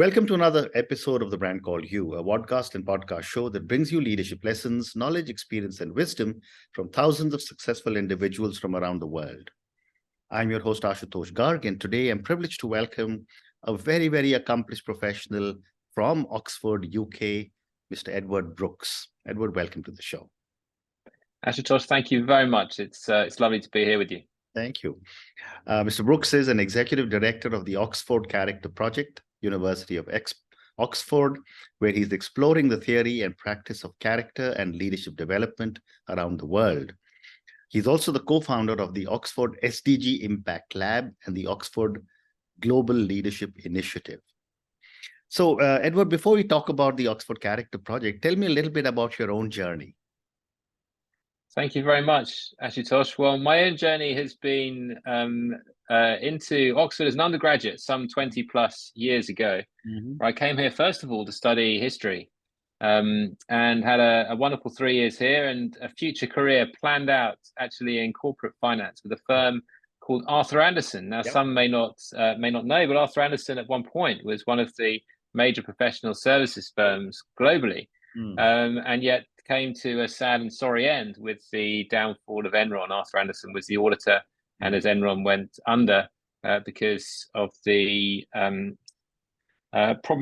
Welcome to another episode of The Brand Called You, a podcast and podcast show that brings you leadership lessons, knowledge, experience, and wisdom from thousands of successful individuals from around the world. I'm your host, Ashutosh Garg, and today I'm privileged to welcome a very, very accomplished professional from Oxford, UK, Mr. Edward Brooks. Edward, welcome to the show. Ashutosh, thank you very much. It's lovely to be here with you. Thank you. Mr. Brooks is an executive director of the Oxford Character Project, University of Oxford, where he's exploring the theory and practice of character and leadership development around the world. He's also the co-founder of the Oxford SDG Impact Lab and the Oxford Global Leadership Initiative. So, Edward, before we talk about the Oxford Character Project, tell me a little bit about your own journey. Thank you very much, Ashutosh. Well, my own journey has been into Oxford as an undergraduate some 20 plus years ago, where I came here, first of all, to study history and had a wonderful 3 years here and a future career planned out actually in corporate finance with a firm called Arthur Andersen. Now, some may not know, but Arthur Andersen at one point was one of the major professional services firms globally, and yet came to a sad and sorry end with the downfall of Enron. Arthur Andersen was the auditor, and as Enron went under because of the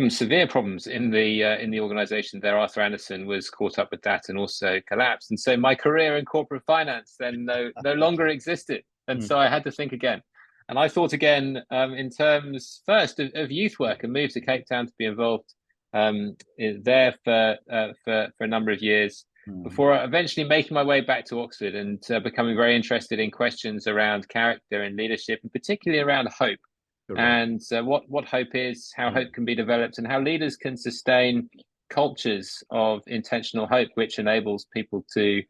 severe problems in the organization there, Arthur Andersen was caught up with that and also collapsed. And so my career in corporate finance then no longer existed. And so I had to think again. And I thought again in terms first of youth work, and moved to Cape Town to be involved there for a number of years before eventually making my way back to Oxford and becoming very interested in questions around character and leadership, and particularly around hope. And what hope is, how hope can be developed, and how leaders can sustain cultures of intentional hope, which enables people to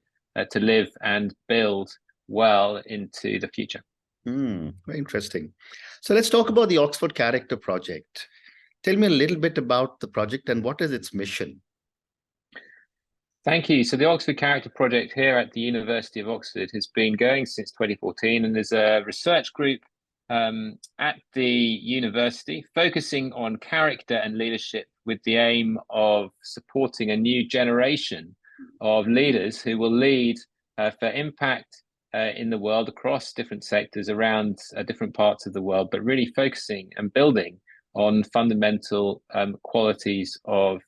live and build well into the future. Very interesting. So let's talk about the Oxford Character Project. Tell me a little bit about the project and what is its mission? Thank you. So the Oxford Character Project here at the University of Oxford has been going since 2014, and there's a research group at the university focusing on character and leadership with the aim of supporting a new generation of leaders who will lead for impact in the world across different sectors around different parts of the world, but really focusing and building on fundamental qualities of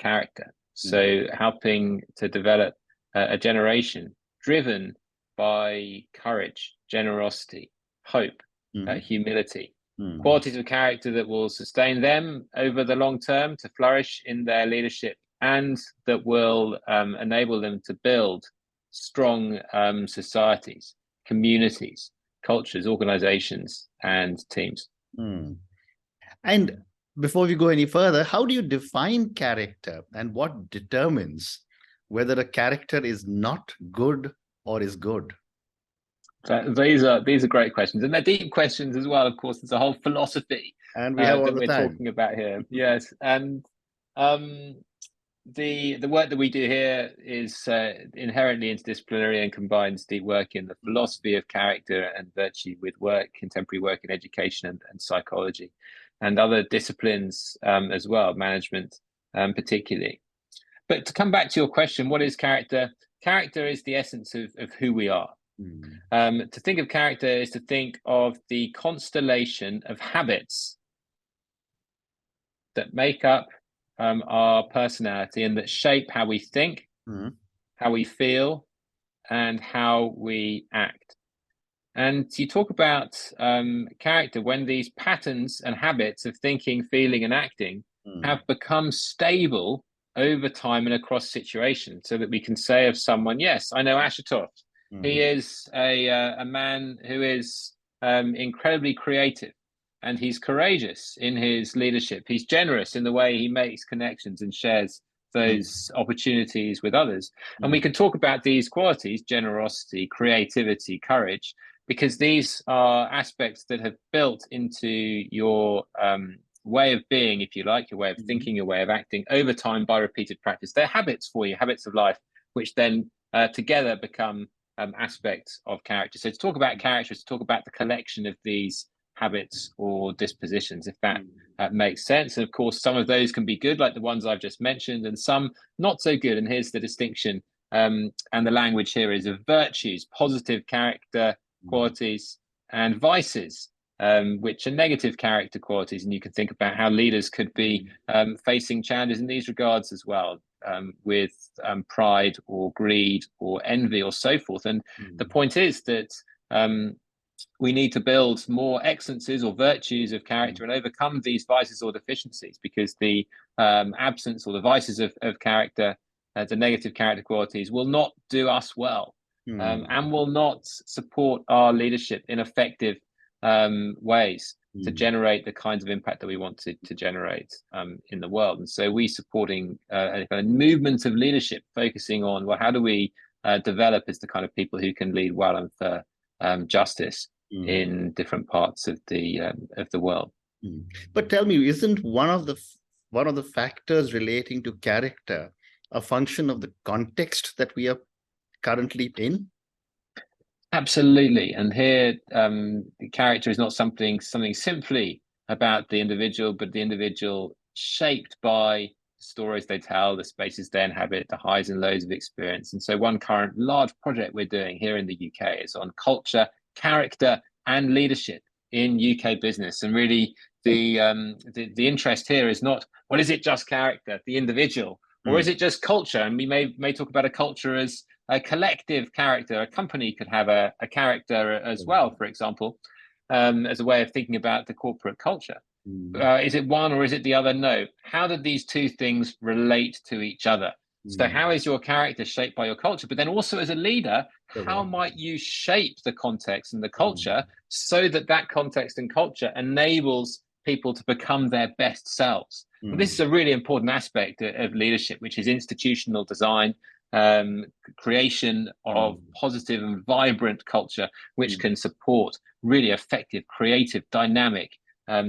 character. So helping to develop a generation driven by courage, generosity, hope, humility, qualities of character that will sustain them over the long term to flourish in their leadership, and that will enable them to build strong societies, communities, cultures, organizations, and teams. And before we go any further, how do you define character, and what determines whether a character is not good or is good? These are great questions, and they're deep questions as well. Of course, there's a whole philosophy and we have all that the we're time talking about here. Yes, and the work that we do here is inherently interdisciplinary and combines deep work in the philosophy of character and virtue with contemporary work in education and psychology, and other disciplines as well, management particularly. But to come back to your question, what is character? Character is the essence of who we are. To think of character is to think of the constellation of habits that make up our personality and that shape how we think, how we feel, and how we act. And you talk about character when these patterns and habits of thinking, feeling, and acting have become stable over time and across situations, so that we can say of someone, yes, I know Ashutosh. He is a man who is incredibly creative, and he's courageous in his leadership. He's generous in the way he makes connections and shares those opportunities with others. And we can talk about these qualities, generosity, creativity, courage, because these are aspects that have built into your way of being, if you like, your way of thinking, your way of acting over time by repeated practice. They're habits for you, habits of life, which then together become aspects of character. So to talk about character is to talk about the collection of these habits or dispositions, if that makes sense. And of course, some of those can be good, like the ones I've just mentioned, and some not so good. And here's the distinction. And the language here is of virtues, positive character qualities, and vices, which are negative character qualities. And you can think about how leaders could be facing challenges in these regards as well, with pride or greed or envy or so forth. And the point is that we need to build more excellences or virtues of character and overcome these vices or deficiencies, because the absence or the vices of character, the negative character qualities, will not do us well, and will not support our leadership in effective ways to generate the kinds of impact that we want to generate in the world. And so we supporting a kind of movement of leadership focusing on, well, how do we develop as the kind of people who can lead well and for justice in different parts of the world. But tell me, isn't one of the factors relating to character a function of the context that we are currently in? Absolutely. And here, the character is not something simply about the individual, but the individual shaped by stories they tell, the spaces they inhabit, the highs and lows of experience. And so one current large project we're doing here in the UK is on culture, character, and leadership in UK business. And really the interest here is not, well, is it just character, the individual, or is it just culture? And we may talk about a culture as a collective character. A company could have a character as well, for example, as a way of thinking about the corporate culture. Is it one or is it the other? No. How do these two things relate to each other? So how is your character shaped by your culture? But then also as a leader, how might you shape the context and the culture so that that context and culture enables people to become their best selves? And this is a really important aspect of leadership, which is institutional design, creation of positive and vibrant culture, which can support really effective, creative, dynamic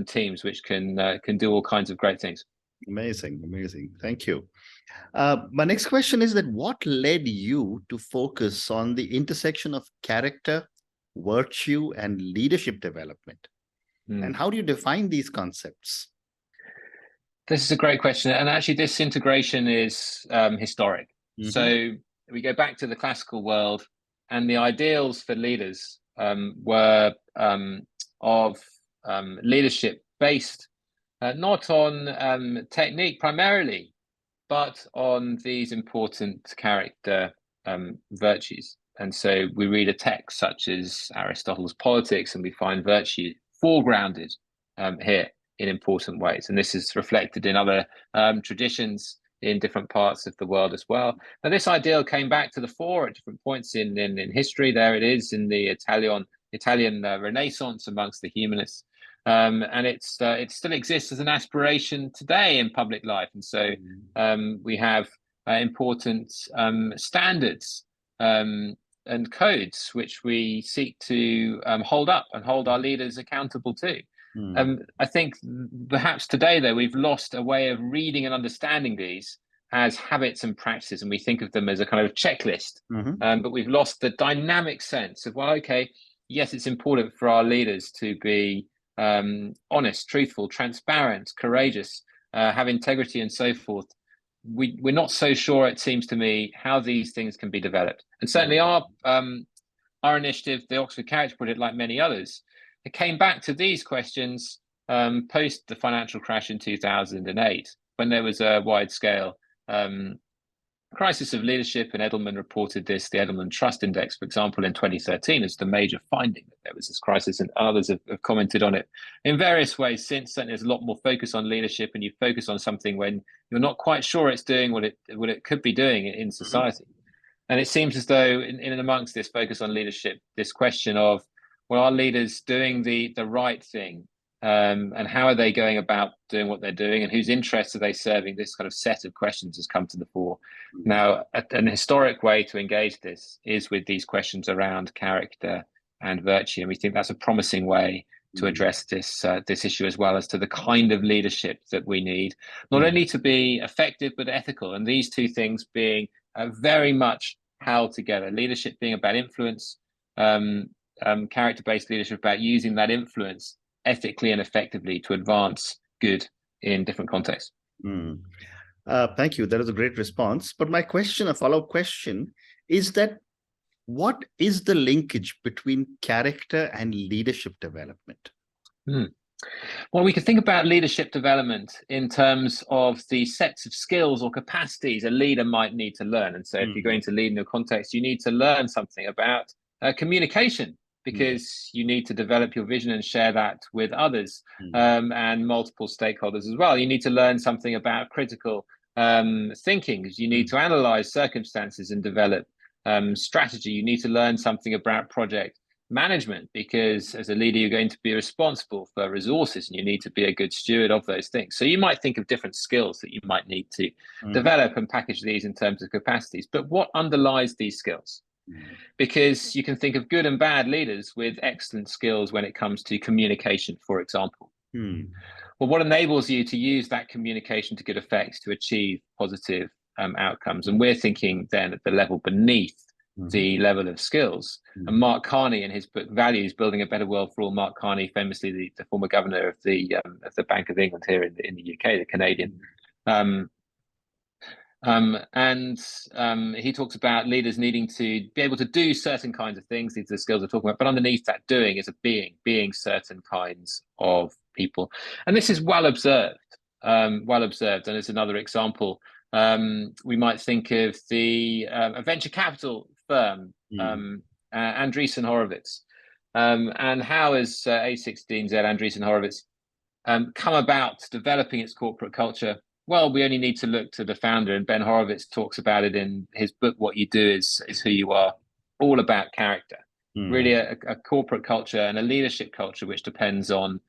teams, which can do all kinds of great things. Amazing. Thank you. My next question is that what led you to focus on the intersection of character, virtue, and leadership development? And how do you define these concepts? This is a great question. And actually, this integration is historic. So we go back to the classical world, and the ideals for leaders were of leadership based not on technique primarily, but on these important character virtues. And so we read a text such as Aristotle's Politics, and we find virtue foregrounded here in important ways. And this is reflected in other traditions in different parts of the world as well. Now, this ideal came back to the fore at different points in history. There it is in the Italian Renaissance amongst the humanists. And it still exists as an aspiration today in public life. And so we have important standards and codes which we seek to hold up and hold our leaders accountable to. I think perhaps today, though, we've lost a way of reading and understanding these as habits and practices, and we think of them as a kind of checklist. But we've lost the dynamic sense of, well, okay, yes, it's important for our leaders to be honest, truthful, transparent, courageous, have integrity, and so forth. We're not so sure, it seems to me, how these things can be developed. And certainly our initiative, the Oxford Character Project, like many others, it came back to these questions post the financial crash in 2008, when there was a wide-scale crisis of leadership, and Edelman reported this, the Edelman Trust Index, for example, in 2013 as the major finding that there was this crisis, and others have commented on it in various ways since. Then there's a lot more focus on leadership, and you focus on something when you're not quite sure it's doing what it could be doing in society. And it seems as though in and amongst this focus on leadership, this question of, well, are leaders doing the right thing? And how are they going about doing what they're doing, and whose interests are they serving? This kind of set of questions has come to the fore. Now, an historic way to engage this is with these questions around character and virtue, and we think that's a promising way to address this issue, as well as to the kind of leadership that we need, not only to be effective but ethical, and these two things being very much held together. Leadership being about influence, character-based leadership about using that influence ethically and effectively to advance good in different contexts. Thank you. That is a great response. But my question, a follow-up question, is that what is the linkage between character and leadership development? Well, we can think about leadership development in terms of the sets of skills or capacities a leader might need to learn. And so if you're going to lead in a context, you need to learn something about communication, because you need to develop your vision and share that with others, and multiple stakeholders as well. You need to learn something about critical thinking, because you need to analyze circumstances and develop strategy. You need to learn something about project management, because as a leader, you're going to be responsible for resources and you need to be a good steward of those things. So you might think of different skills that you might need to develop and package these in terms of capacities. But what underlies these skills? Because you can think of good and bad leaders with excellent skills when it comes to communication, for example. Well, what enables you to use that communication to good effect to achieve positive outcomes? And we're thinking then at the level beneath the level of skills. And Mark Carney, in his book Values, Building a Better World for All, Mark Carney, famously the former governor of the Bank of England here in the UK, the Canadian, he talks about leaders needing to be able to do certain kinds of things. These are the skills we're talking about, but underneath that doing is a being certain kinds of people. And this is well observed. And it's another example. We might think of a venture capital firm, Andreessen Horowitz, and how has A16Z, Andreessen Horowitz, come about developing its corporate culture? Well, we only need to look to the founder, and Ben Horowitz talks about it in his book, What You Do is Who You Are, all about character. Really a corporate culture and a leadership culture which depends on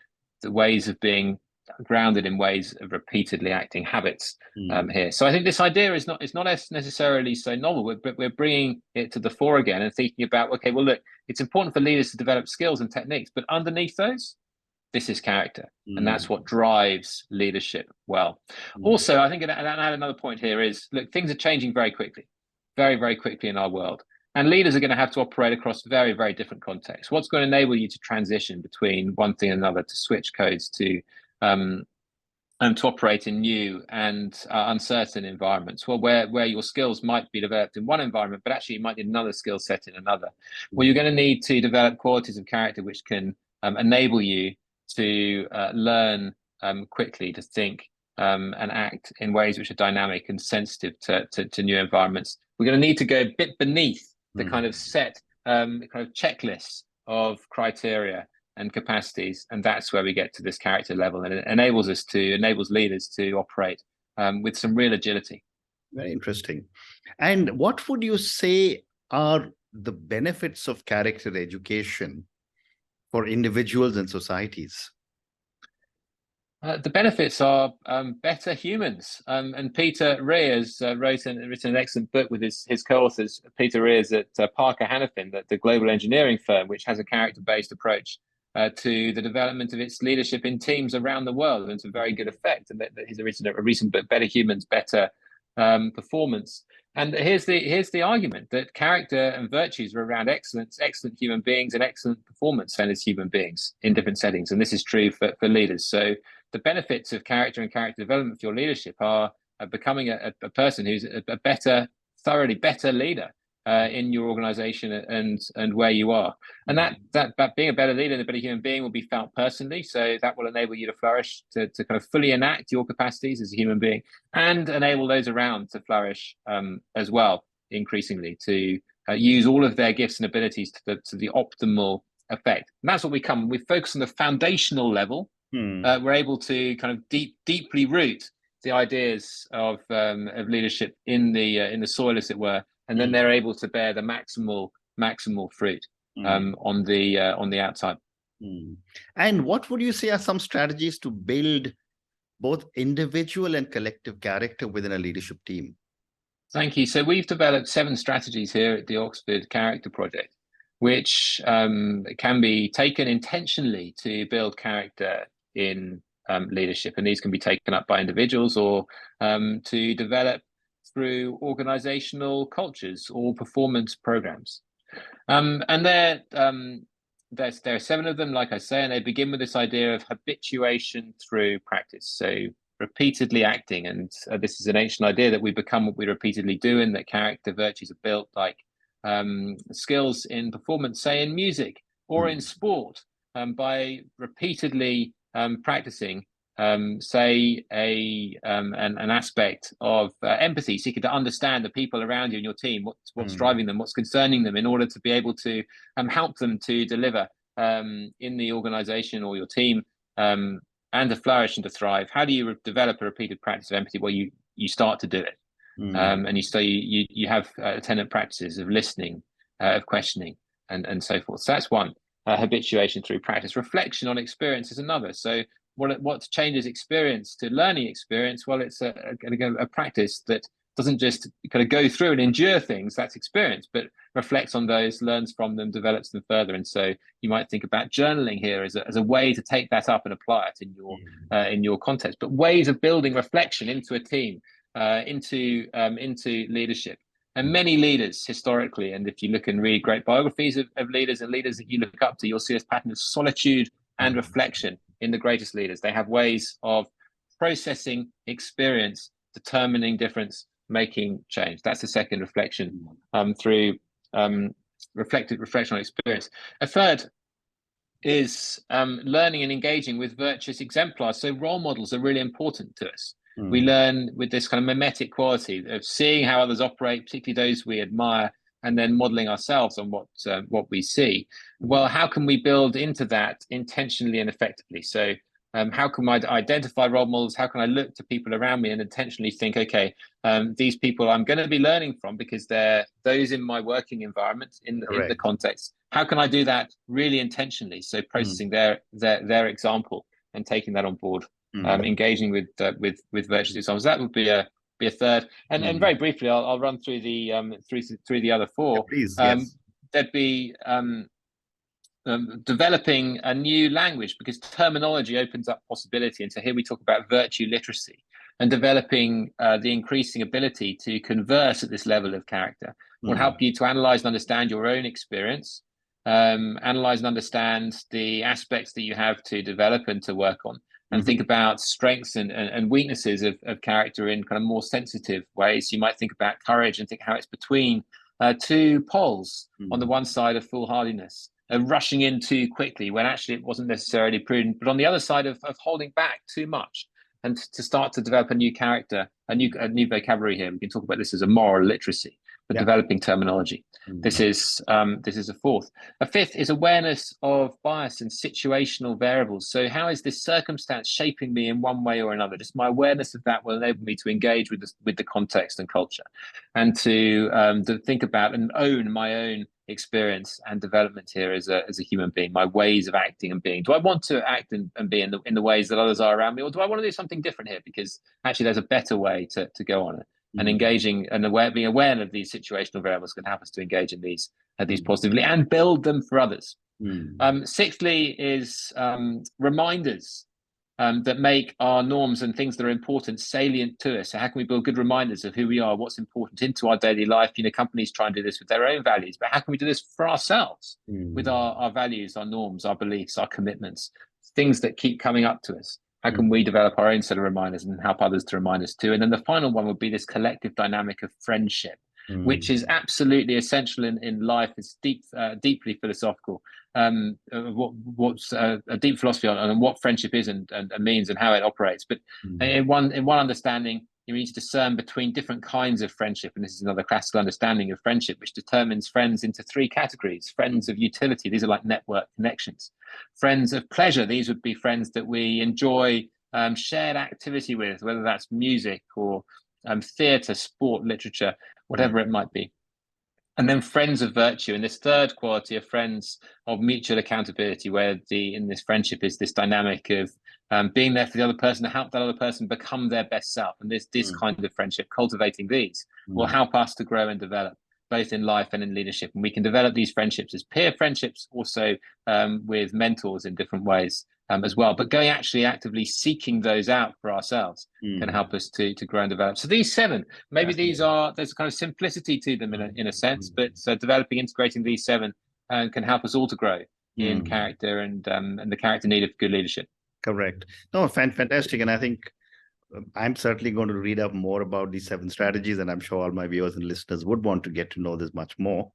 the ways of being grounded in ways of repeatedly acting habits here. So I think this idea is not necessarily so novel, but we're bringing it to the fore again and thinking about, okay, well, look, it's important for leaders to develop skills and techniques, but underneath those, this is character, and that's what drives leadership well. Also, I think, and I add another point here is, look, things are changing very quickly, very, very quickly in our world. And leaders are going to have to operate across very, very different contexts. What's going to enable you to transition between one thing and another, to switch codes, to operate in new and uncertain environments? Well, where your skills might be developed in one environment, but actually you might need another skill set in another. Well, you're going to need to develop qualities of character which can enable you to learn quickly, to think and act in ways which are dynamic and sensitive to new environments. We're going to need to go a bit beneath the kind of set kind of checklists of criteria and capacities, and that's where we get to this character level, and it enables leaders to operate with some real agility. Very interesting. And what would you say are the benefits of character education for individuals and societies? The benefits are better humans. And Peter Reers written an excellent book with his co-authors, Peter Reers at Parker Hannifin, the global engineering firm, which has a character-based approach to the development of its leadership in teams around the world, and to very good effect. And he's written a recent book, Better Humans, Better Performance. And here's the argument that character and virtues are around excellent human beings and excellent performance and as human beings in different settings. And this is true for leaders. So the benefits of character and character development for your leadership are becoming a person who's a thoroughly better leader in your organization and where you are. And that being a better leader and a better human being will be felt personally. So that will enable you to flourish, to kind of fully enact your capacities as a human being, and enable those around to flourish as well, increasingly, to use all of their gifts and abilities to the optimal effect. And that's what we focus on the foundational level. We're able to kind of deeply root the ideas of leadership in the soil, as it were, and then they're able to bear the maximal fruit on the outside. And what would you say are some strategies to build both individual and collective character within a leadership team? Thank you. So we've developed 7 strategies here at the Oxford Character Project, which can be taken intentionally to build character in leadership. And these can be taken up by individuals or to develop through organizational cultures or performance programs. And there are 7 of them, like I say, and they begin with this idea of habituation through practice. So repeatedly acting, and this is an ancient idea that we become what we repeatedly do, and that character virtues are built like skills in performance, say in music or in sport, by repeatedly practicing, say an aspect of empathy, seeking to understand the people around you and your team, what's driving them, what's concerning them, in order to be able to help them to deliver in the organization or your team, and to flourish and to thrive. How do you develop a repeated practice of empathy? Well, you start to do it, and you have attendant practices of listening, of questioning, and so forth. So that's one. Habituation through practice. Reflection on experience is another. So what changes experience to learning experience? Well, it's a practice that doesn't just kind of go through and endure things, that's experience, but reflects on those, learns from them, develops them further. And so you might think about journaling here as a way to take that up and apply it in your context. But ways of building reflection into a team, into leadership. And many leaders historically, and if you look and read great biographies of leaders and leaders that you look up to, you'll see this pattern of solitude and reflection in the greatest leaders. They have ways of processing experience, determining difference, making change. That's the second reflection, through reflection on experience. A third is learning and engaging with virtuous exemplars. So role models are really important to us. We learn with this kind of mimetic quality of seeing how others operate, particularly those we admire, and then modeling ourselves on what we see. Well, how can we build into that intentionally and effectively? So how can I identify role models? How can I look to people around me and intentionally think, okay, these people I'm going to be learning from because they're those in my working environment, in the context. How can I do that really intentionally? So processing their example and taking that on board. Engaging with virtuous examples. That would be a third. And very briefly, I'll run through the through the other 4. Yeah, please, yes. There'd be developing a new language, because terminology opens up possibility. And so here we talk about virtue literacy, and developing the increasing ability to converse at this level of character will help you to analyze and understand your own experience, analyze and understand the aspects that you have to develop and to work on, and think about strengths and weaknesses of character in kind of more sensitive ways. You might think about courage and think how it's between 2 poles. On the one side of foolhardiness, of rushing in too quickly when actually it wasn't necessarily prudent, but on the other side of holding back too much, and to start to develop a new character, a new vocabulary here. We can talk about this as a moral literacy, but developing terminology. This is a fourth. A fifth is awareness of bias and situational variables. So how is this circumstance shaping me in one way or another? Just my awareness of that will enable me to engage with the context and culture, and to think about and own my own experience and development here as a human being, my ways of acting and being. Do I want to act and be in the ways that others are around me, or do I want to do something different here because actually there's a better way to go on it? And engaging and being aware of these situational variables can help us to engage in these positively and build them for others. Sixthly is reminders that make our norms and things that are important salient to us. So how can we build good reminders of who we are, what's important into our daily life? Companies try and do this with their own values, but how can we do this for ourselves with our values, our norms, our beliefs, our commitments, things that keep coming up to us? How can we develop our own set of reminders and help others to remind us too? And then the final one would be this collective dynamic of friendship, which is absolutely essential in life. It's deeply philosophical. What's a deep philosophy on what friendship is and means and how it operates. But in one understanding, you need to discern between different kinds of friendship. And this is another classical understanding of friendship, which determines friends into 3 categories. Friends of utility, these are like network connections. Friends of pleasure, these would be friends that we enjoy shared activity with, whether that's music or theatre, sport, literature, whatever it might be. And then friends of virtue, and this third quality of friends of mutual accountability, where in this friendship is this dynamic of being there for the other person to help that other person become their best self. And this kind of friendship, cultivating these, will help us to grow and develop, both in life and in leadership. And we can develop these friendships as peer friendships, also with mentors in different ways as well. But going actually actively seeking those out for ourselves can help us to grow and develop. So these 7, maybe there's a kind of simplicity to them in a sense, but developing, integrating these 7 can help us all to grow in character and the character need of good leadership. Correct. No, fantastic. And I think I'm certainly going to read up more about these 7 strategies, and I'm sure all my viewers and listeners would want to get to know this much more.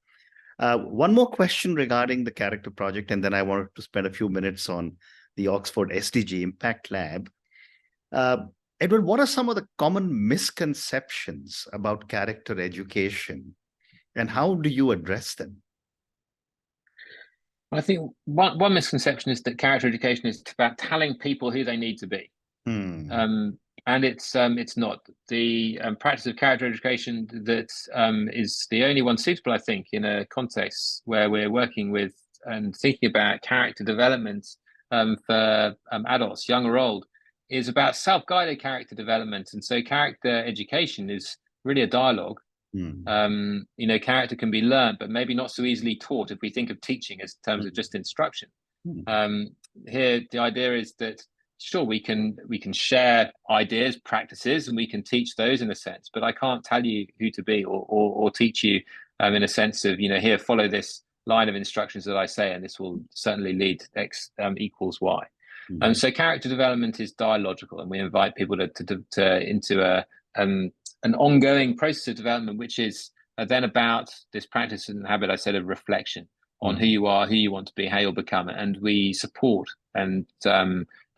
One more question regarding the character project, and then I wanted to spend a few minutes on the Oxford SDG Impact Lab. Edward, what are some of the common misconceptions about character education, and how do you address them? I think one misconception is that character education is about telling people who they need to be. And it's not. The practice of character education that is the only one suitable, I think, in a context where we're working with and thinking about character development for adults, young or old, is about self-guided character development. And so character education is really a dialogue. Character can be learned, but maybe not so easily taught if we think of teaching as terms of just instruction. Here, the idea is that sure, we can share ideas, practices, and we can teach those in a sense, but I can't tell you who to be or teach you in a sense of, here, follow this line of instructions that I say, and this will certainly lead to X equals Y. So character development is dialogical, and we invite people into an ongoing process of development, which is then about this practice and habit I said of reflection on who you are, who you want to be, how you'll become, and we support and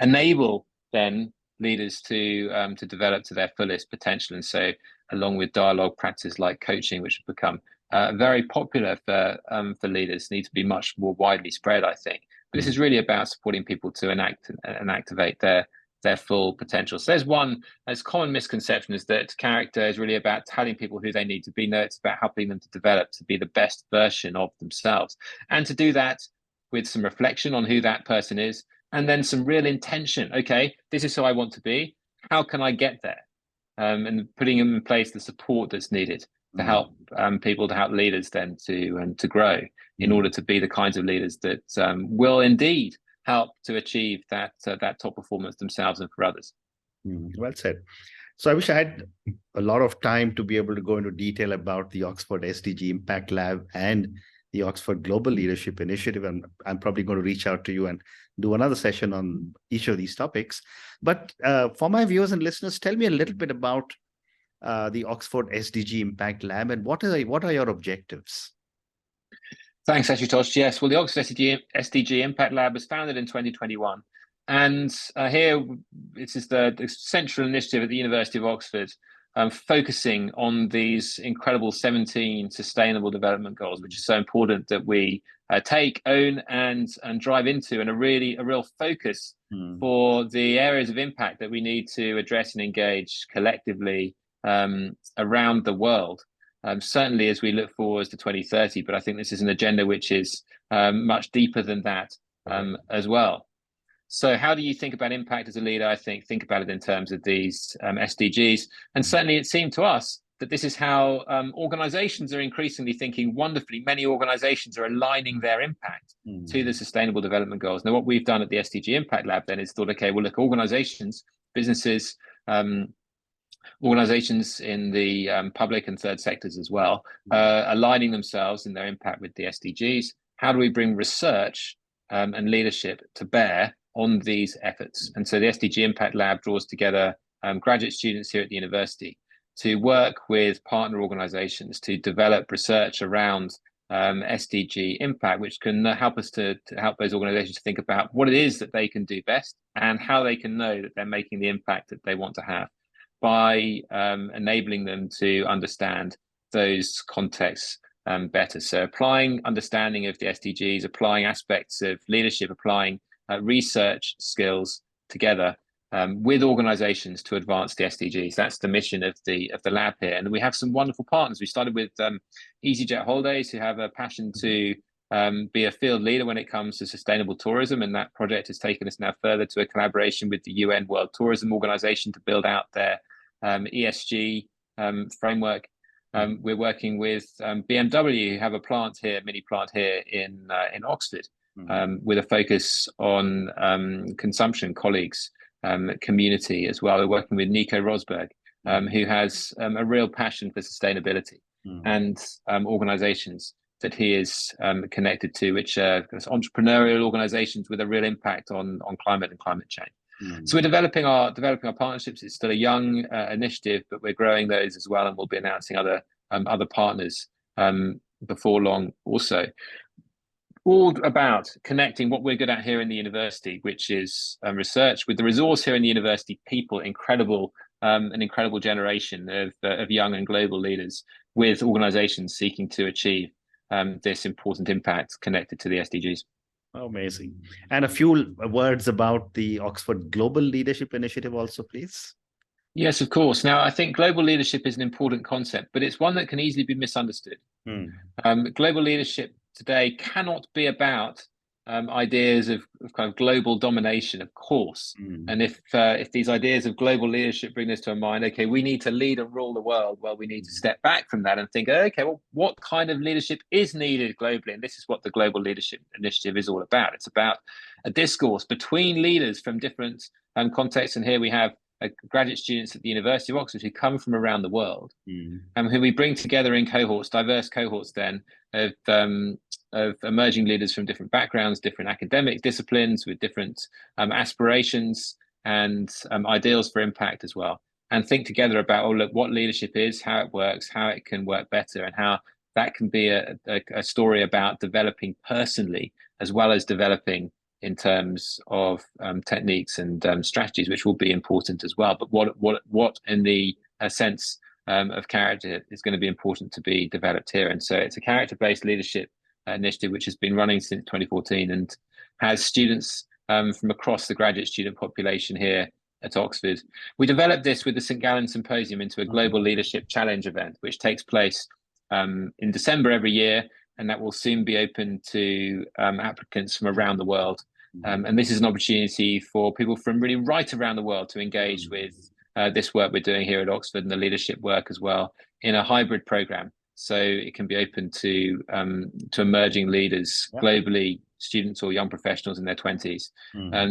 enable then leaders to develop to their fullest potential. And so, along with dialogue practices like coaching, which have become very popular for leaders, need to be much more widely spread, I think. But this is really about supporting people to enact and activate their full potential. So there's one as common misconception is that character is really about telling people who they need to be. No, it's about helping them to develop to be the best version of themselves, and to do that with some reflection on who that person is, and then some real intention. Okay, this is who I want to be. How can I get there? And putting in place the support that's needed to help people, to help leaders then to grow in order to be the kinds of leaders that will indeed help to achieve that top performance themselves and for others. Well said. So I wish I had a lot of time to be able to go into detail about the Oxford SDG Impact Lab and the Oxford Global Leadership Initiative. And I'm probably going to reach out to you and do another session on each of these topics. But for my viewers and listeners, tell me a little bit about the Oxford SDG Impact Lab and what are your objectives? Thanks, Ashutosh. Yes, well, the Oxford SDG Impact Lab was founded in 2021. And here, this is the central initiative at the University of Oxford, focusing on these incredible 17 sustainable development goals, which is so important that we take, own, and drive into, and a real focus for the areas of impact that we need to address and engage collectively around the world. Certainly as we look forward to 2030, but I think this is an agenda which is much deeper than that as well. So how do you think about impact as a leader? I think about it in terms of these SDGs. And certainly it seemed to us that this is how organizations are increasingly thinking wonderfully. Many organizations are aligning their impact to the Sustainable Development Goals. Now, what we've done at the SDG Impact Lab then is thought, okay, well, look, organizations, businesses, organizations in the public and third sectors as well, aligning themselves in their impact with the SDGs. How do we bring research and leadership to bear on these efforts? And so the SDG Impact Lab draws together graduate students here at the university to work with partner organizations to develop research around SDG impact, which can help us to help those organizations to think about what it is that they can do best and how they can know that they're making the impact that they want to have, by enabling them to understand those contexts better. So applying understanding of the SDGs, applying aspects of leadership, applying research skills together with organizations to advance the SDGs. That's the mission of the lab here. And we have some wonderful partners. We started with EasyJet Holidays, who have a passion to be a field leader when it comes to sustainable tourism. And that project has taken us now further to a collaboration with the UN World Tourism Organization to build out their ESG framework. We're working with BMW, who have a mini plant here in Oxford, with a focus on consumption, colleagues, community as well. We're working with Nico Rosberg, who has a real passion for sustainability, and organizations that he is connected to, which are entrepreneurial organizations with a real impact on climate and climate change. So we're developing our partnerships. It's still a young initiative, but we're growing those as well, and we'll be announcing other partners before long also. All about connecting what we're good at here in the university, which is research, with the resource here in the university, people, an incredible generation of young and global leaders, with organizations seeking to achieve this important impact connected to the SDGs. Amazing. And a few words about the Oxford Global Leadership Initiative also, please. Yes, of course. Now, I think global leadership is an important concept, but it's one that can easily be misunderstood. Global leadership today cannot be about ideas of kind of global domination, of course. And if these ideas of global leadership bring this to our mind, okay, we need to lead and rule the world. Well, we need to step back from that and think, okay, well, what kind of leadership is needed globally? And this is what the Global Leadership Initiative is all about. It's about a discourse between leaders from different contexts. And here we have graduate students at the University of Oxford who come from around the world, and who we bring together in cohorts, diverse cohorts then, of emerging leaders from different backgrounds, different academic disciplines, with different aspirations and ideals for impact as well, and think together about, oh, look, what leadership is, how it works, how it can work better, and how that can be a story about developing personally as well as developing in terms of techniques and strategies, which will be important as well. But what in the sense of character is going to be important to be developed here. And so it's a character-based leadership initiative which has been running since 2014 and has students from across the graduate student population here at Oxford. We developed this with the St. Gallen Symposium into a Global Leadership Challenge event, which takes place in December every year, and that will soon be open to applicants from around the world. And this is an opportunity for people from really right around the world to engage with this work we're doing here at Oxford and the leadership work as well in a hybrid program. So it can be open to emerging leaders globally, students or young professionals in their 20s,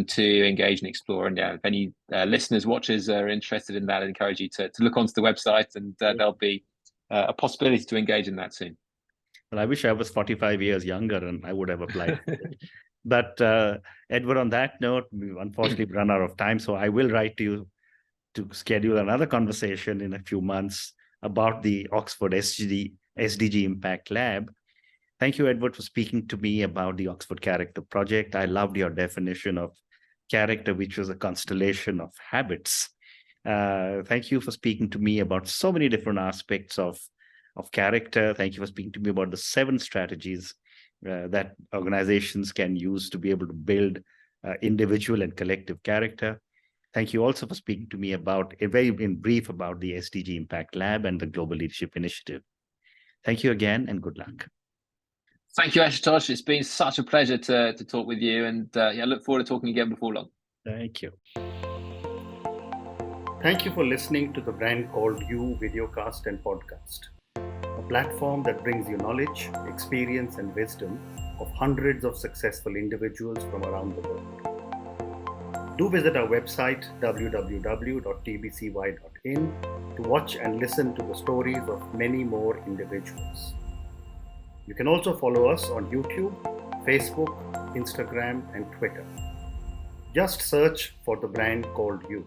to engage and explore. And if any listeners, watchers are interested in that, I encourage you to look onto the website, and there'll be a possibility to engage in that soon. Well, I wish I was 45 years younger and I would have applied. But Edward, on that note, we've unfortunately run out of time. So I will write to you to schedule another conversation in a few months about the Oxford SDG Impact Lab. Thank you, Edward, for speaking to me about the Oxford Character Project. I loved your definition of character, which was a constellation of habits. Thank you for speaking to me about so many different aspects of character. Thank you for speaking to me about the 7 strategies that organizations can use to be able to build individual and collective character. Thank you also for speaking to me about, in brief, about the SDG Impact Lab and the Global Leadership Initiative. Thank you again, and good luck. Thank you, Ashutosh. It's been such a pleasure to talk with you, and I look forward to talking again before long. Thank you. Thank you for listening to the Brand Called You videocast and podcast, a platform that brings you knowledge, experience, and wisdom of hundreds of successful individuals from around the world. Do visit our website, www.tbcy.in, to watch and listen to the stories of many more individuals. You can also follow us on YouTube, Facebook, Instagram, and Twitter. Just search for the Brand Called You.